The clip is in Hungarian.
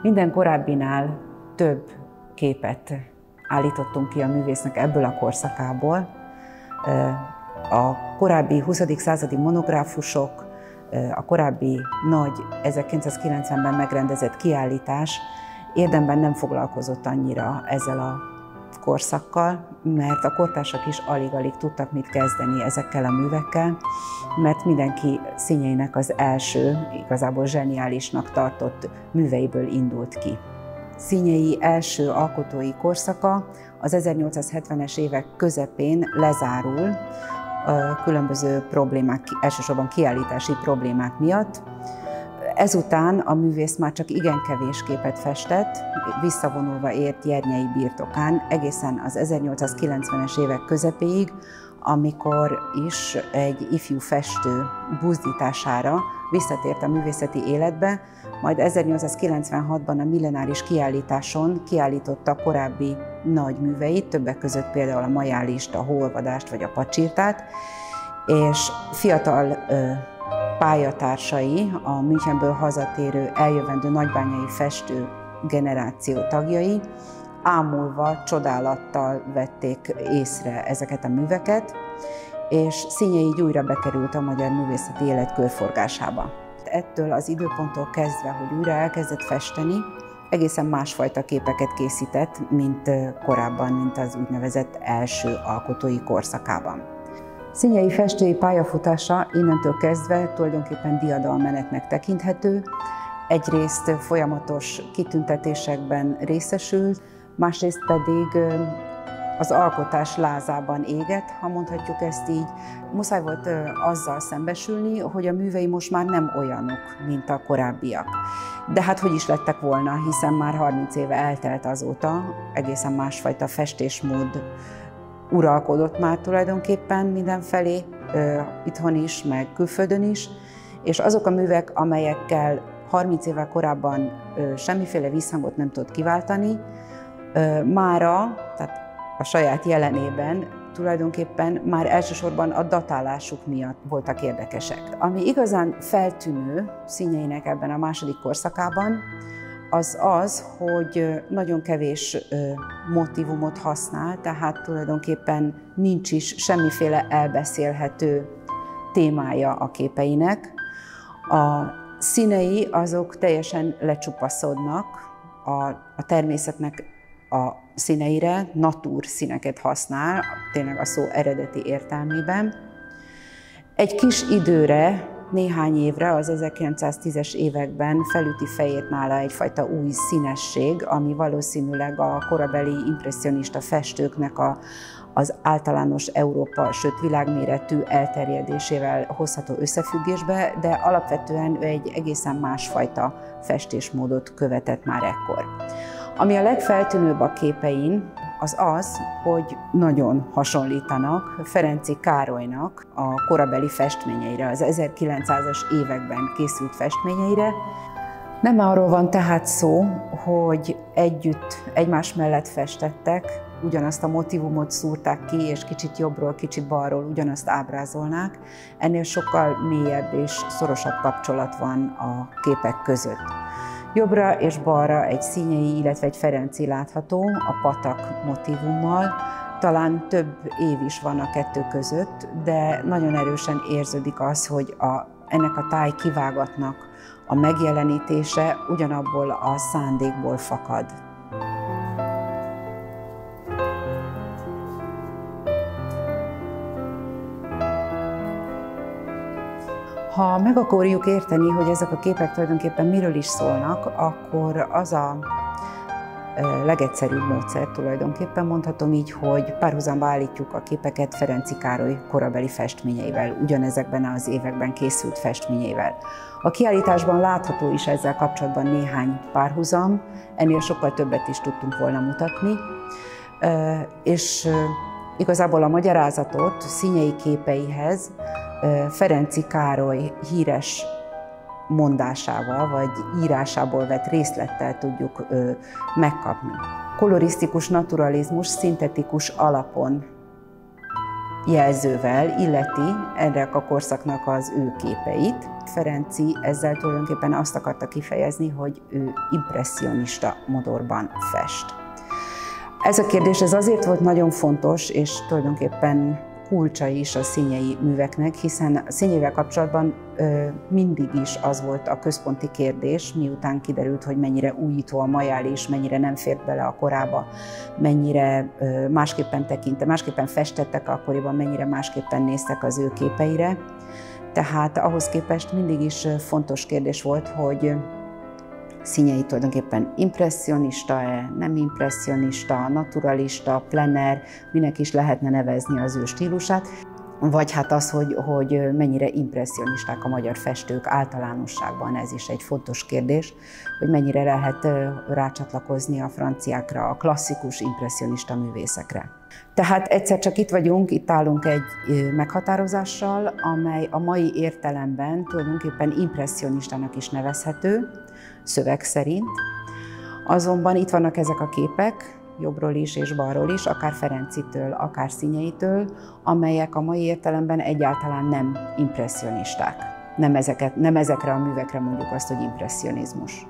Minden korábbinál több képet állítottunk ki a művésznek ebből a korszakából. A korábbi 20. századi monográfusok, a korábbi nagy 1990-ben megrendezett kiállítás érdemben nem foglalkozott annyira ezzel a korszakkal, mert a kortársak is alig-alig tudtak mit kezdeni ezekkel a művekkel, mert mindenki Színyeinek az első, igazából zseniálisnak tartott műveiből indult ki. Színyei első alkotói korszaka az 1870-es évek közepén lezárul különböző problémák, elsősorban kiállítási problémák miatt. Ezután a művész már csak igen kevés képet festett, visszavonulva ért Jernyei birtokán egészen az 1890-es évek közepéig, amikor is egy ifjú festő buzdítására visszatért a művészeti életbe, majd 1896-ban a millenáris kiállításon kiállította korábbi nagy műveit, többek között például a Majálist, a Hóolvadást vagy a Pacsirtát, és fiatal pályatársai, a Münchenből hazatérő, eljövendő nagybányai festő generáció tagjai ámulva, csodálattal vették észre ezeket a műveket, és Színyei így újra bekerült a magyar művészeti élet körforgásába. Ettől az időponttól kezdve, hogy újra elkezdett festeni, egészen másfajta képeket készített, mint korábban, mint az úgynevezett első alkotói korszakában. Színyei festői pályafutása innentől kezdve tulajdonképpen diadalmenetnek tekinthető. Egyrészt folyamatos kitüntetésekben részesült, másrészt pedig az alkotás lázában égett, ha mondhatjuk ezt így. Muszáj volt azzal szembesülni, hogy a művei most már nem olyanok, mint a korábbiak. De hát hogy is lettek volna, hiszen már 30 éve eltelt azóta, egészen másfajta festésmód uralkodott már tulajdonképpen mindenfelé, itthon is, meg külföldön is, és azok a művek, amelyekkel 30 évvel korábban semmiféle visszhangot nem tudott kiváltani, mára, tehát a saját jelenében tulajdonképpen már elsősorban a datálásuk miatt voltak érdekesek. Ami igazán feltűnő Színyeinek ebben a második korszakában, az, hogy nagyon kevés motívumot használ, tehát tulajdonképpen nincs is semmiféle elbeszélhető témája a képeinek. A színei azok teljesen lecsupaszodnak a természetnek a színeire, natúr színeket használ, tényleg a szó eredeti értelmében. Egy kis időre, néhány évre, az 1910-es években felüti fejét nála egyfajta új színesség, ami valószínűleg a korabeli impresszionista festőknek az általános Európa, sőt világméretű elterjedésével hozható összefüggésbe, de alapvetően ő egy egészen másfajta festésmódot követett már ekkor. Ami a legfeltűnőbb a képein, az, hogy nagyon hasonlítanak Ferenczy Károlynak a korabeli festményeire, az 1900-as években készült festményeire. Nem arról van tehát szó, hogy együtt, egymás mellett festettek, ugyanazt a motívumot szúrták ki, és kicsit jobbról, kicsit balról ugyanazt ábrázolnák. Ennél sokkal mélyebb és szorosabb kapcsolat van a képek között. Jobbra és balra egy Színyei, illetve egy Ferenczy látható, a patak motívummal. Talán több év is van a kettő között, de nagyon erősen érződik az, hogy ennek a táj kivágatnak a megjelenítése ugyanabból a szándékból fakad. Ha meg akarjuk érteni, hogy ezek a képek tulajdonképpen miről is szólnak, akkor az a legegyszerűbb módszer tulajdonképpen, mondhatom így, hogy párhuzamba állítjuk a képeket Ferenczy Károly korabeli festményeivel, ugyanezekben az években készült festményeivel. A kiállításban látható is ezzel kapcsolatban néhány párhuzam, ennél sokkal többet is tudtunk volna mutatni, és igazából a magyarázatot Színyei képeihez Ferenczy Károly híres mondásával vagy írásából vett részlettel tudjuk megkapni. Kolorisztikus naturalizmus szintetikus alapon jelzővel illeti ennek a korszaknak az ő képeit. Ferenczy ezzel tulajdonképpen azt akarta kifejezni, hogy ő impresszionista modorban fest. Ez a kérdés ez azért volt nagyon fontos, és tulajdonképpen kulcsa is a színjei műveknek, hiszen a színjeivel kapcsolatban mindig is az volt a központi kérdés, miután kiderült, hogy mennyire újító a majális, mennyire nem fért bele a korába, mennyire másképpen festettek akkoriban, mennyire másképpen néztek az ő képeire. Tehát ahhoz képest mindig is fontos kérdés volt, hogy színjei tulajdonképpen impresszionista-e, nem impresszionista, naturalista, plener, minek is lehetne nevezni az ő stílusát, vagy hát az, hogy mennyire impresszionisták a magyar festők általánosságban, ez is egy fontos kérdés, hogy mennyire lehet rácsatlakozni a franciákra, a klasszikus impresszionista művészekre. Tehát egyszer csak itt vagyunk, itt állunk egy meghatározással, amely a mai értelemben tulajdonképpen impresszonistának is nevezhető, szöveg szerint. Azonban itt vannak ezek a képek, jobbról is és balról is, akár Ferencitől, akár színjeitől, amelyek a mai értelemben egyáltalán nem impresszionisták. Nem ezekre a művekre mondjuk azt, hogy impresszionizmus.